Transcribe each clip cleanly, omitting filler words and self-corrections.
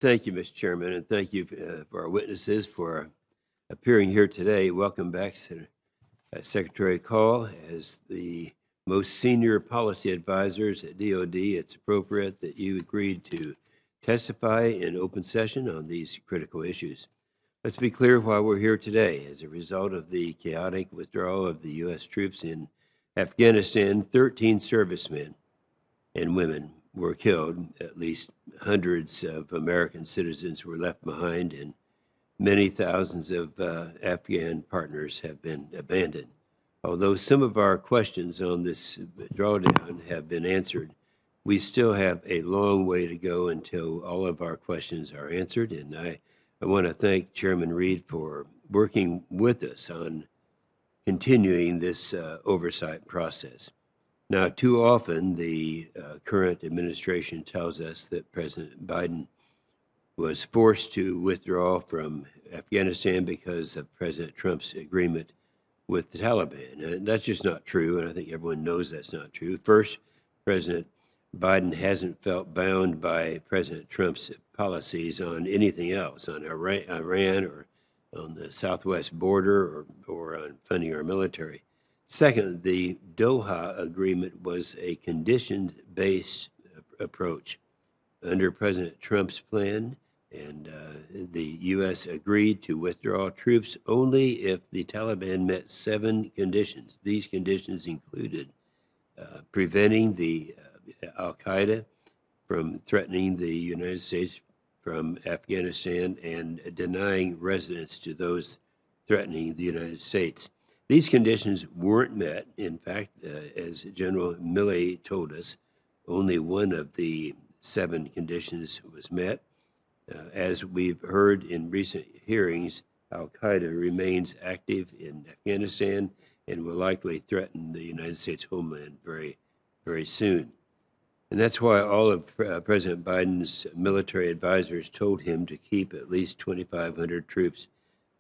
Thank you, Mr. Chairman, and thank you for our witnesses for appearing here today. Welcome back, Secretary Call. As the most senior policy advisors at DOD, it's appropriate that you agreed to testify in open session on these critical issues. Let's be clear why we're here today. As a result of the chaotic withdrawal of the U.S. troops in Afghanistan, 13 servicemen and women were killed. At least hundreds of American citizens were left behind, and many thousands of Afghan partners have been abandoned. Although some of our questions on this drawdown have been answered, we still have a long way to go until all of our questions are answered. And I want to thank Chairman Reed for working with us on continuing this oversight process. Now, too often, the current administration tells us that President Biden was forced to withdraw from Afghanistan because of President Trump's agreement with the Taliban. And that's just not true, and I think everyone knows that's not true. First, President Biden hasn't felt bound by President Trump's policies on anything else, on Iran or on the southwest border or on funding our military. Second, the Doha Agreement was a condition-based approach. Under President Trump's plan, and the U.S. agreed to withdraw troops only if the Taliban met 7 conditions. These conditions included preventing the al-Qaeda from threatening the United States from Afghanistan and denying residence to those threatening the United States. These conditions weren't met. In fact, as General Milley told us, only one of the 7 conditions was met. As we've heard in recent hearings, al-Qaeda remains active in Afghanistan and will likely threaten the United States homeland very, very soon. And that's why all of President Biden's military advisors told him to keep at least 2,500 troops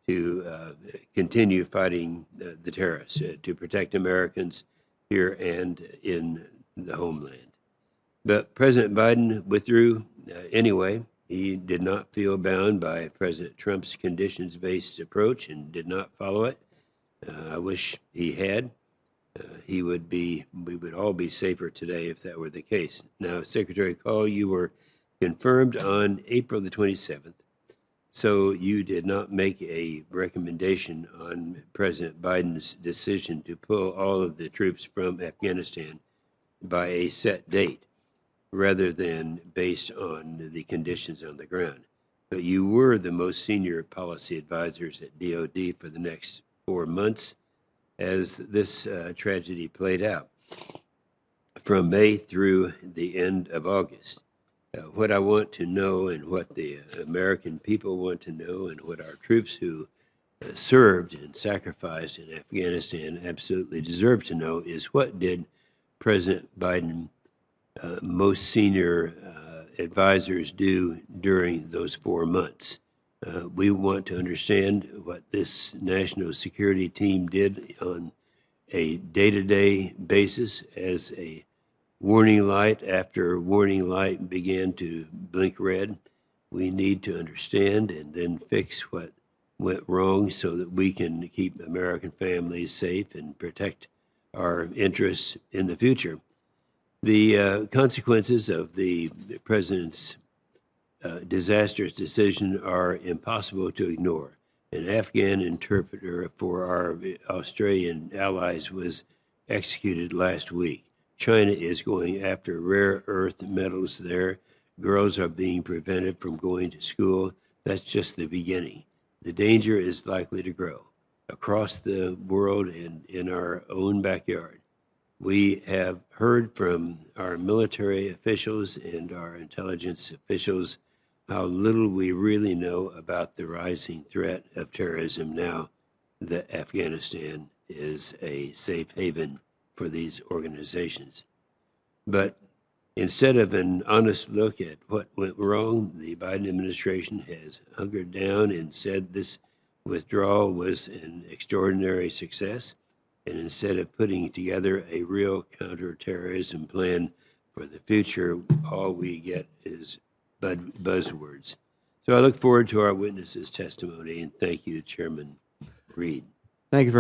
to continue fighting the terrorists, to protect Americans here and in the homeland. But President Biden withdrew anyway. He did not feel bound by President Trump's conditions-based approach and did not follow it. I wish he had. We would all be safer today if that were the case. Now, Secretary Call, you were confirmed on April the 27th. So you did not make a recommendation on President Biden's decision to pull all of the troops from Afghanistan by a set date, rather than based on the conditions on the ground. But you were the most senior policy advisors at DOD for the next 4 months as this tragedy played out, from May through the end of August. What I want to know, and what the American people want to know, and what our troops who served and sacrificed in Afghanistan absolutely deserve to know, is what did President Biden, most senior advisors do during those 4 months? We want to understand what this national security team did on a day-to-day basis as a warning light after warning light began to blink red. We need to understand and then fix what went wrong so that we can keep American families safe and protect our interests in the future. The consequences of the president's disastrous decision are impossible to ignore. An Afghan interpreter for our Australian allies was executed last week. China is going after rare earth metals there. Girls are being prevented from going to school. That's just the beginning. The danger is likely to grow across the world and in our own backyard. We have heard from our military officials and our intelligence officials how little we really know about the rising threat of terrorism now that Afghanistan is a safe haven for these organizations. But instead of an honest look at what went wrong, the Biden administration has hunkered down and said this withdrawal was an extraordinary success. And instead of putting together a real counterterrorism plan for the future, all we get is buzzwords. So I look forward to our witnesses' testimony, and thank you, Chairman Reed. Thank you very much.